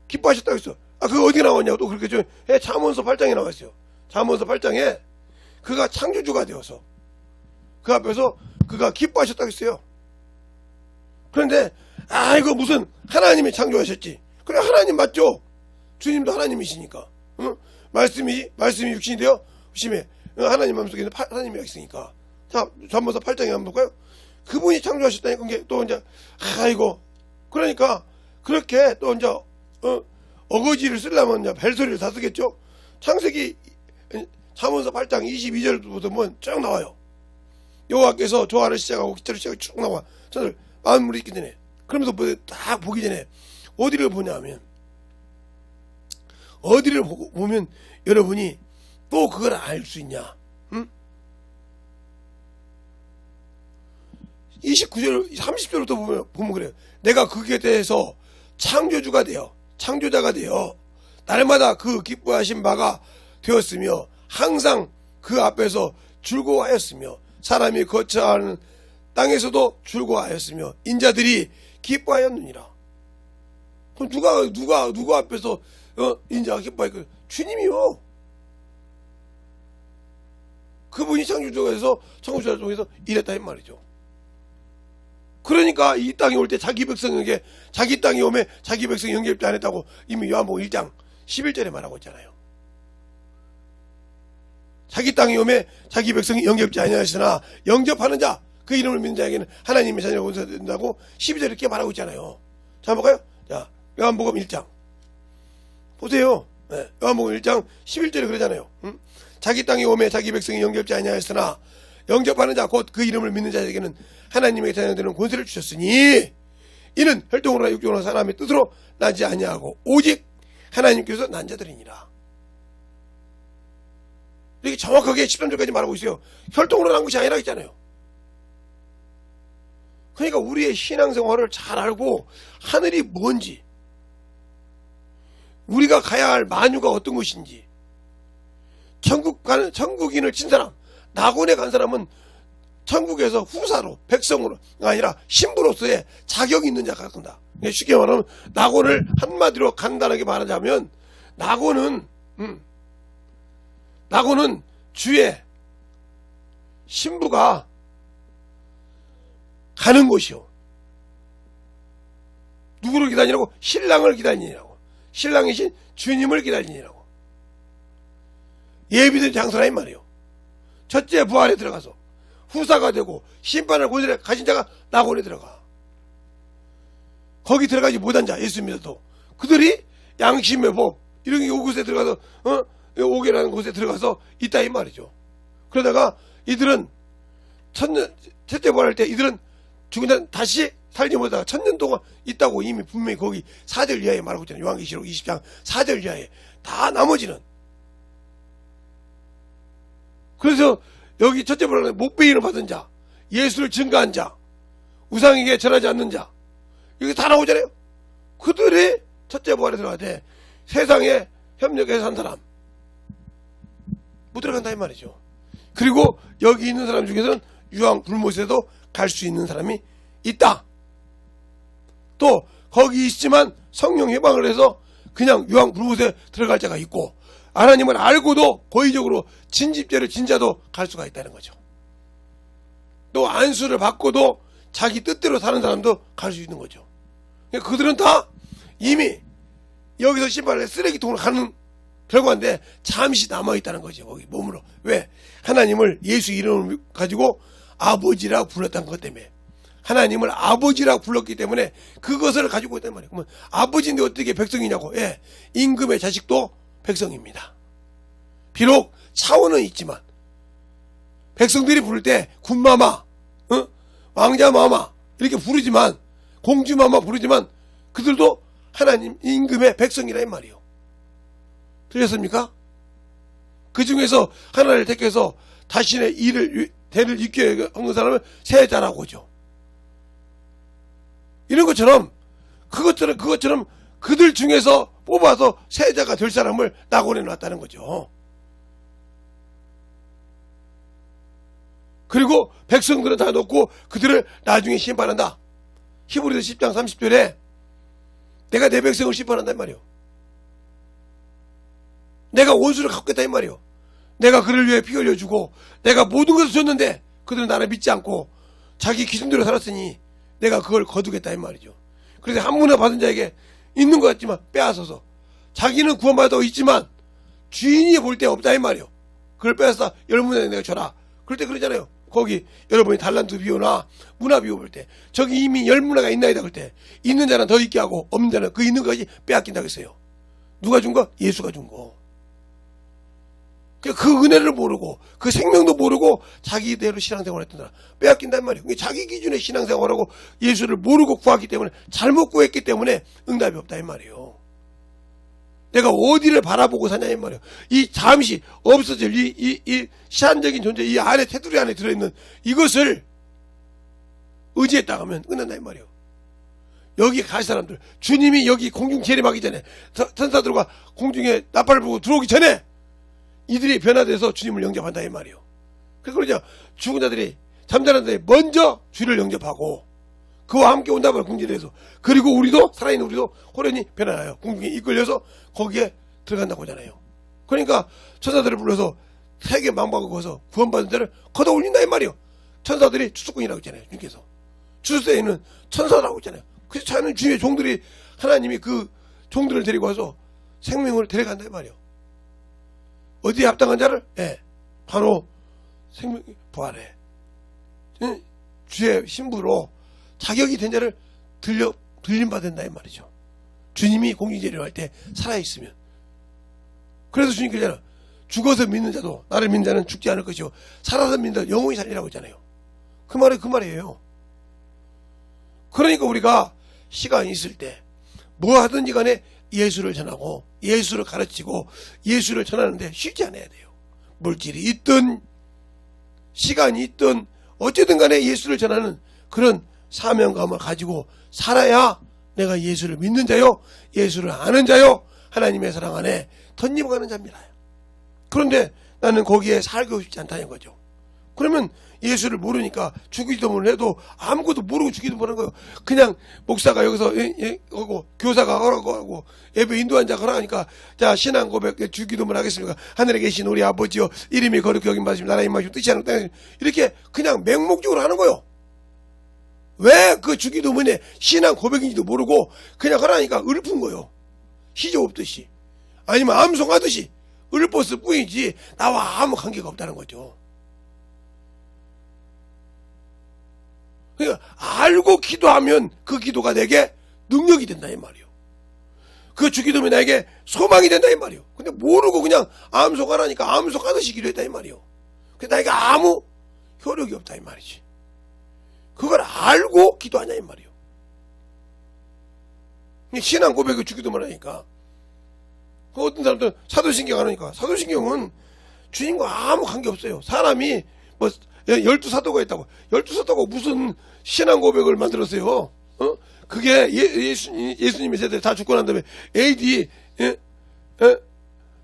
기뻐하셨다고 했어. 그거 어디 나왔냐고 또 그렇게 좀 잠언서 8장에 나와 있어요. 잠언서 8장에 그가 창조주가 되어서 그 앞에서 그가 기뻐하셨다고 했어요. 그런데 이거 무슨 하나님이 창조하셨지. 그래 하나님 맞죠. 주님도 하나님이시니까. 말씀이 육신이 되어 심해 하나님 마음속에는 하나님이 있으니까. 자, 잠언서 8장에 한번 볼까요? 그분이 창조하셨다니까. 그게 또 이제 그러니까 그렇게 또 이제 어거지를 쓰려면 이제 벨소리를 다 쓰겠죠. 창세기 잠언서 8장 22절부터 보면 쭉 나와요. 여호와께서 조화를 시작하고 기초를 시작하고 쭉 나와. 저들 만물이 있기 전에. 그러면서 다 보기 전에 어디를 보냐면 어디를 보면 여러분이 또 그걸 알 수 있냐? 29절, 30절부터 보면 그래요. 내가 거기에 대해서 창조자가 되어 날마다 그 기뻐하신 바가 되었으며 항상 그 앞에서 즐거워하였으며 사람이 거처하는 땅에서도 즐거워하였으며 인자들이 기뻐하였느니라. 그럼 누가 앞에서 인자가 기뻐하였고 주님이요. 그분이 창조주에서 창조자 중에서 일했다 이 말이죠. 그러니까 이 땅에 올 때 자기 백성에게 자기 땅이 오면 자기 백성이 영접지 안 했다고 이미 요한복음 1장 11절에 말하고 있잖아요. 자기 땅이 오면 자기 백성이 영접지 아니하였으나 영접하는 자 그 이름을 믿는 자에게는 하나님의 자녀가 온전된다고 12절에 이렇게 말하고 있잖아요. 자 볼까요? 자 요한복음 1장 보세요. 네, 요한복음 1장 11절에 그러잖아요. 자기 땅에 오면 자기 백성이 영접지 아니하였으나 영접하는 자 곧 그 이름을 믿는 자에게는 하나님의 자녀가 되는 권세를 주셨으니 이는 혈통으로나 육종으로나 사람의 뜻으로 나지 아니하고 오직 하나님께서 난 자들이니라. 이렇게 정확하게 13절까지 말하고 있어요. 혈통으로 난 것이 아니라 했잖아요. 그러니까 우리의 신앙생활을 잘 알고 하늘이 뭔지 우리가 가야 할 만유가 어떤 것인지 천국인을 친 사람 낙원에 간 사람은 천국에서 후사로 백성으로 아니라 신부로서의 자격이 있는 자가 간다. 쉽게 말하면 낙원을 한마디로 간단하게 말하자면 낙원은 주의 신부가 가는 곳이요. 누구를 기다리냐고? 신랑을 기다리느라고. 신랑이신 주님을 기다리느라고. 예비된 장소라 이 말이에요. 첫째 부활에 들어가서 후사가 되고 심판을 권세를 가진 자가 낙원에 들어가. 거기 들어가지 못한 자 예수 믿어도 그들이 양심의 법 이런 요곳에 들어가서 오게라는 곳에 들어가서 있다 이 말이죠. 그러다가 이들은 첫째 부활할 때 이들은 죽은 자는 다시 살지 못하다가 1000년 동안 있다고 이미 분명히 거기 4절 이하에 말하고 있잖아요. 요한계시록 20장 4절 이하에. 다 나머지는. 그래서 여기 첫째 보라는 목배인을 받은 자, 예수를 증거한 자, 우상에게 절하지 않는 자, 이게 다 나오잖아요. 그들이 첫째 부활에 들어가되 세상에 협력해서 산 사람 못 들어간다 이 말이죠. 그리고 여기 있는 사람 중에서는 유황 불못에도 갈 수 있는 사람이 있다. 또 거기 있지만 성령 해방을 해서 그냥 유황 불못에 들어갈 자가 있고, 하나님을 알고도 고의적으로 진집죄를 진 자도 갈 수가 있다는 거죠. 또 안수를 받고도 자기 뜻대로 사는 사람도 갈 수 있는 거죠. 그러니까 그들은 다 이미 여기서 심판을 해 쓰레기통으로 가는 결과인데 잠시 남아있다는 거죠. 거기 몸으로. 왜? 하나님을 예수 이름을 가지고 아버지라고 불렀다는 것 때문에. 하나님을 아버지라고 불렀기 때문에 그것을 가지고 있단 말이에요. 그러면 아버지인데 어떻게 백성이냐고. 예, 임금의 자식도 백성입니다. 비록 차원은 있지만 백성들이 부를 때 군마마, 왕자마마 이렇게 부르지만, 공주마마 부르지만 그들도 하나님 임금의 백성이라 이 말이에요. 들렸습니까? 그 중에서 하나를 택해서 자신의 대를 이끌어 하는 사람을 세자라고 하죠. 이런 것처럼 그것처럼 그들 중에서 뽑아서 세자가 될 사람을 낙원해 놨다는 거죠. 그리고 백성들은 다 놓고 그들을 나중에 심판한다. 히브리서 10장 30절에 내가 내 백성을 심판한다 이 말이에요. 내가 원수를 갚겠다 이 말이에요. 내가 그를 위해 피 흘려주고 내가 모든 것을 줬는데 그들은 나를 믿지 않고 자기 기준대로 살았으니 내가 그걸 거두겠다 이 말이죠. 그래서 한 문화 받은 자에게 있는 것 같지만 빼앗아서 자기는 구원받아 있지만 주인이 볼 때 없다 이 말이에요. 그걸 빼앗아 10문화에 내가 줘라. 그럴 때 그러잖아요. 거기 여러분이 달란트 비유나 문화 비유 볼 때 저기 이미 10문화가 있나이다 그럴 때 있는 자는 더 있게 하고 없는 자는 그 있는 것까지 빼앗긴다고 했어요. 누가 준 거? 예수가 준 거. 그 은혜를 모르고 그 생명도 모르고 자기대로 신앙생활을 했던 사람 빼앗긴단 말이에요. 자기 기준의 신앙생활하고 예수를 모르고 구하기 때문에 잘못 구했기 때문에 응답이 없다 이 말이에요. 내가 어디를 바라보고 사냐 이 말이에요. 이 잠시 없어질 이 시한적인 존재, 이 안에 테두리 안에 들어있는 이것을 의지했다 하면 끝난다 이 말이에요. 여기 갈 사람들, 주님이 여기 공중 재림하기 전에 천사들과 공중에 나팔을 불고 들어오기 전에 이들이 변화돼서 주님을 영접한다 이 말이에요. 그래서 그러죠. 죽은 자들이 잠자는 자들이 먼저 주를 영접하고 그와 함께 온다면 궁지에서, 그리고 우리도 살아있는 우리도 호련히 변화해요. 궁중에 이끌려서 거기에 들어간다고 하잖아요. 그러니까 천사들을 불러서 세계 망방을 거서 구원받은 자를 걷어 올린다 이 말이에요. 천사들이 추수꾼이라고 했잖아요. 주님께서 주수에 있는 천사라고 했잖아요. 그래서 자는 주님의 종들이 하나님이 그 종들을 데리고 와서 생명을 데려간다 이 말이에요. 어디에 합당한 자를? 예, 바로 생명 부활에 주의 신부로 자격이 된 자를 들림받는다 이 말이죠. 주님이 공중제를 할 때 살아있으면. 그래서 주님 그러잖아. 죽어서 믿는 자도 나를 믿는 자는 죽지 않을 것이요 살아서 믿는 자는 영원히 살리라고 했잖아요. 그 말이에요. 그러니까 우리가 시간이 있을 때 뭐 하든지 간에 예수를 전하고 예수를 가르치고 예수를 전하는데 쉬지 않아야 돼요. 물질이 있든 시간이 있든 어쨌든 간에 예수를 전하는 그런 사명감을 가지고 살아야 내가 예수를 믿는 자요, 예수를 아는 자요, 하나님의 사랑 안에 덧입어가는 자입니다. 그런데 나는 거기에 살고 싶지 않다는 거죠. 그러면 예수를 모르니까 주기도문을 해도 아무것도 모르고 주기도문을 하는 거예요. 그냥 목사가 여기서 하고 교사가 하라고 하고 예배 인도한 자가 하라고 하니까 자 신앙 고백 주기도문 하겠습니까? 하늘에 계신 우리 아버지여 이름이 거룩히 여김 받으시며 나라의 임하시고 뜻이 하는 땅에 이렇게 그냥 맹목적으로 하는 거예요. 왜 그 주기도문에 신앙 고백인지도 모르고 그냥 하라니까 읊은 거예요. 시조 없듯이 아니면 암송하듯이 읊었을 뿐이지 나와 아무 관계가 없다는 거죠. 그러니까 알고 기도하면 그 기도가 내게 능력이 된다 이 말이에요. 그 주기도문이 나에게 소망이 된다 이 말이에요. 근데 모르고 그냥 암송하라니까 암송하듯이 기도했다 이 말이에요. 근데 나에게 아무 효력이 없다 이 말이지. 그걸 알고 기도하냐 이 말이에요. 신앙 고백을 주기도만 하니까. 어떤 사람들은 사도신경 안 하니까. 사도신경은 주님과 아무 관계없어요. 사람이 뭐 12사도가 있다고. 12사도가 무슨 신앙 고백을 만들었어요. 그게 예수님의 세대 다 죽고 난 다음에 AD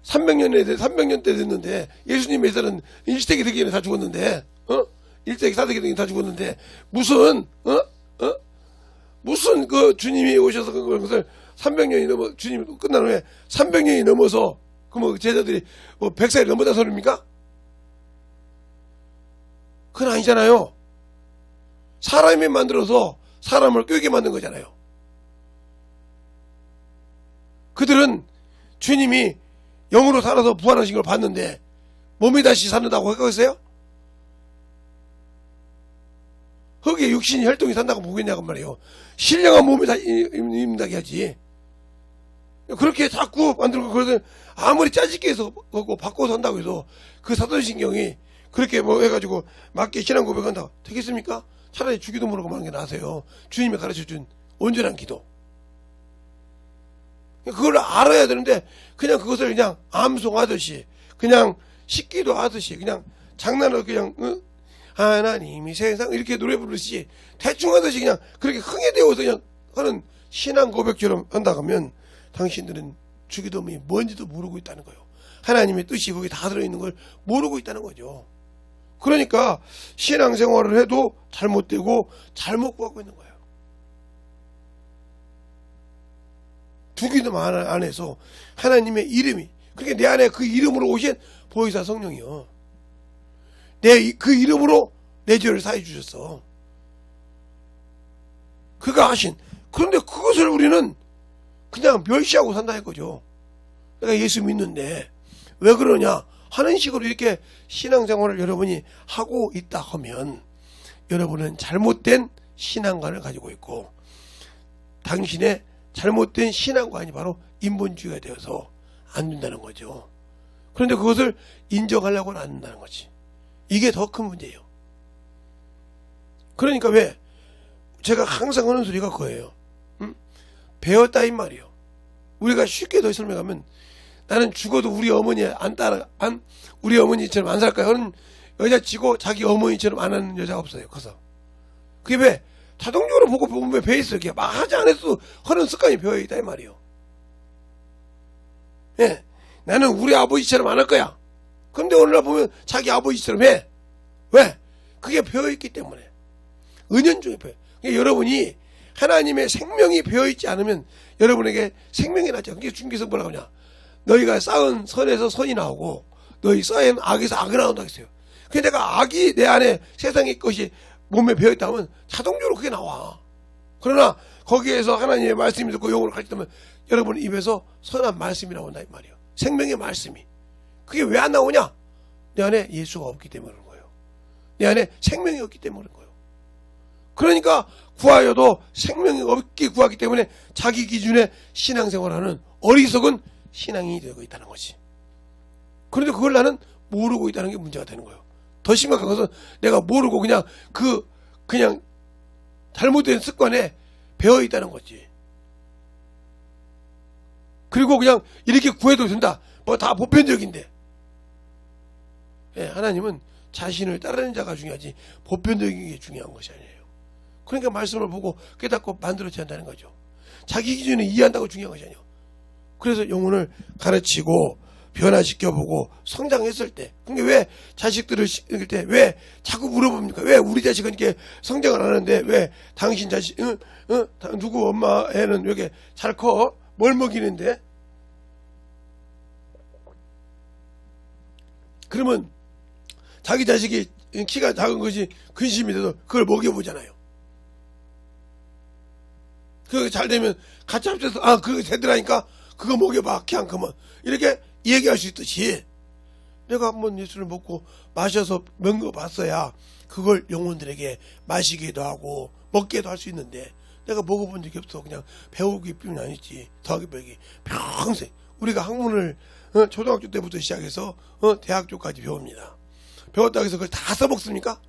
300년 때 됐는데, 예수님의 세대는 1세기 되기 전에 다 죽었는데, 1세기 4세기 되기 다 죽었는데, 무슨 그 주님이 오셔서 그것을 300년이 넘어, 주님 끝난 후에 300년이 넘어서, 그 제자들이 100살이 넘었다 소리입니까? 그건 아니잖아요. 사람이 만들어서 사람을 꾀게 만든 거잖아요. 그들은 주님이 영으로 살아서 부활하신 걸 봤는데 몸이 다시 산다고 했겠어요? 거기에 육신이 혈통이 산다고 보겠냐고 말이에요. 신령한 몸이 다 입는다게 하지. 그렇게 자꾸 만들고, 그러든 아무리 짜집게 해서 바꿔서 한다고 해서 그 사도신경이 그렇게 해가지고 맞게 신앙 고백한다고 되겠습니까? 차라리 주기도 모르고 하는 게 나으세요. 주님이 가르쳐준 온전한 기도. 그걸 알아야 되는데 그냥 그것을 그냥 암송하듯이, 그냥 식기도 하듯이, 그냥 장난으로 그냥 하나님이 세상 이렇게 노래 부르듯이 대충 하듯이 그냥 그렇게 흥에 대어서 그냥 하는 신앙 고백처럼 한다고 하면 당신들은 주기도문이 뭔지도 모르고 있다는 거예요. 하나님의 뜻이 거기 다 들어있는 걸 모르고 있다는 거죠. 그러니까 신앙생활을 해도 잘못되고 잘못 구하고 있는 거예요. 주기도문 안에서 하나님의 이름이, 그러니까 내 안에 그 이름으로 오신 보혜사 성령이요, 그 이름으로 내 죄를 사해 주셨어. 그가 하신. 그런데 그것을 우리는 그냥 멸시하고 산다 이거죠. 내가 예수 믿는데 왜 그러냐 하는 식으로 이렇게 신앙생활을 여러분이 하고 있다 하면 여러분은 잘못된 신앙관을 가지고 있고, 당신의 잘못된 신앙관이 바로 인본주의가 되어서 안 된다는 거죠. 그런데 그것을 인정하려고는 안 된다는 거지. 이게 더 큰 문제예요. 그러니까 왜 제가 항상 하는 소리가 그거예요. 배웠다 이 말이에요. 우리가 쉽게 더 설명하면, 나는 죽어도 우리 어머니 우리 어머니처럼 안 살까요? 하는 여자 치고 자기 어머니처럼 안 하는 여자가 없어요. 커서. 그게 왜? 자동적으로 보고 보면 배어 있어요. 그게 막 하지 않아도 하는 습관이 배어 있다 이 말이에요. 예. 나는 우리 아버지처럼 안 할 거야. 그런데 오늘날 보면 자기 아버지처럼 해. 왜? 그게 배어 있기 때문에. 은연중에 배어. 그러니까 여러분이 하나님의 생명이 배어 있지 않으면 여러분에게 생명이 나죠. 그게 중기서 뭐라고 하냐? 너희가 쌓은 선에서 선이 나오고 너희 쌓인 악에서 악이 나온다고 했어요. 근데 내가 악이 내 안에 세상의 것이 몸에 배어 있다면 자동적으로 그게 나와. 그러나 거기에서 하나님의 말씀이 듣고 영으로 가르치면 여러분 입에서 선한 말씀이 나온다 이 말이에요. 생명의 말씀이. 그게 왜 안 나오냐? 내 안에 예수가 없기 때문에 그런 거예요. 내 안에 생명이 없기 때문에 그런 거예요. 그러니까 구하여도 생명이 없게 구하기 때문에 자기 기준의 신앙생활하는 어리석은 신앙이 되고 있다는 거지. 그런데 그걸 나는 모르고 있다는 게 문제가 되는 거예요. 더 심각한 것은 내가 모르고 그냥 잘못된 습관에 배어 있다는 거지. 그리고 그냥 이렇게 구해도 된다. 뭐 다 보편적인데. 예, 하나님은 자신을 따르는 자가 중요하지 보편적인 게 중요한 것이 아니에요. 그러니까 말씀을 보고 깨닫고 만들어져야 한다는 거죠. 자기 기준을 이해한다고 중요한 것이 아니에요. 그래서 영혼을 가르치고 변화시켜보고 성장했을 때, 그러니까 왜 자식들을 시킬 때 왜 자꾸 물어봅니까? 왜 우리 자식은 이렇게 성장을 안 하는데 왜 당신 자식, 누구 엄마 애는 왜 이렇게 잘 커? 뭘 먹이는데? 그러면 자기 자식이 키가 작은 것이 근심이 돼도 그걸 먹여보잖아요. 그거 잘 되면 같이 합쳐서 그거 되더라니까 그거 먹여봐. 키 안 크면 이렇게 얘기할 수 있듯이 내가 한번 예수를 먹고 마셔서 먹어봤어야 그걸 영혼들에게 마시기도 하고 먹기도 할 수 있는데 내가 먹어본 적이 없어. 그냥 배우기 뿐이 아니지. 더하기 빼기 평생 우리가 학문을 초등학교 때부터 시작해서 대학교까지 배웁니다. 배웠다고 해서 그걸 다 써먹습니까?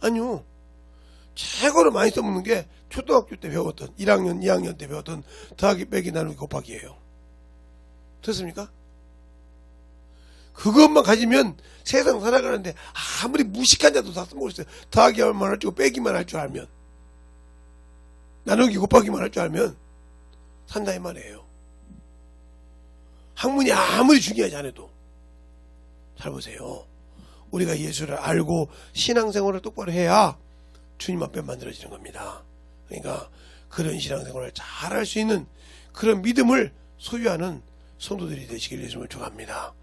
아니요. 최고로 많이 써먹는 게 초등학교 때 배웠던 1학년, 2학년 때 배웠던 더하기, 빼기, 나누기, 곱하기예요. 됐습니까? 그것만 가지면 세상 살아가는데 아무리 무식한 자도 다 써먹을 수 있어요. 더하기만 할 줄 알고 빼기만 할 줄 알면, 나누기 곱하기만 할 줄 알면 산다 이 말이에요. 학문이 아무리 중요하지 않아도. 잘 보세요. 우리가 예수를 알고 신앙생활을 똑바로 해야 주님 앞에 만들어지는 겁니다. 그러니까 그런 신앙생활을 잘 할 수 있는 그런 믿음을 소유하는 성도들이 되시길 예수님을 축원합니다.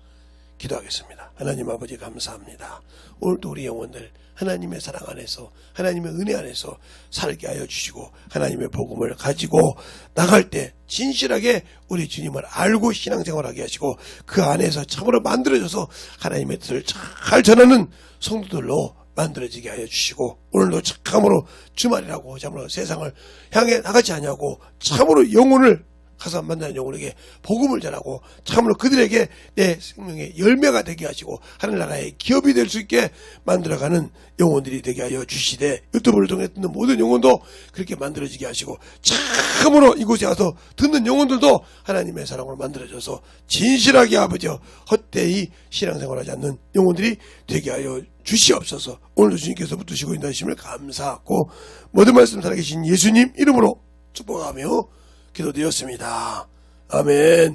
기도하겠습니다. 하나님 아버지 감사합니다. 오늘도 우리 영혼들 하나님의 사랑 안에서, 하나님의 은혜 안에서 살게 하여 주시고, 하나님의 복음을 가지고 나갈 때 진실하게 우리 주님을 알고 신앙생활하게 하시고, 그 안에서 참으로 만들어져서 하나님의 뜻을 잘 전하는 성도들로 만들어지게 하여 주시고, 오늘도 참으로 주말이라고 참으로 세상을 향해 나가지 않냐고 참으로 영혼을 가서 만나는 영혼에게 복음을 전하고 참으로 그들에게 내 생명의 열매가 되게 하시고 하늘나라의 기업이 될 수 있게 만들어가는 영혼들이 되게 하여 주시되, 유튜브를 통해 듣는 모든 영혼도 그렇게 만들어지게 하시고, 참으로 이곳에 와서 듣는 영혼들도 하나님의 사랑으로 만들어져서 진실하게 아버지 헛되이 신앙생활하지 않는 영혼들이 되게 하여 주시옵소서. 오늘도 주님께서 붙드시고 인도하심을 감사하고 모든 말씀 살아계신 예수님 이름으로 축복하며 기도드렸습니다. 아멘.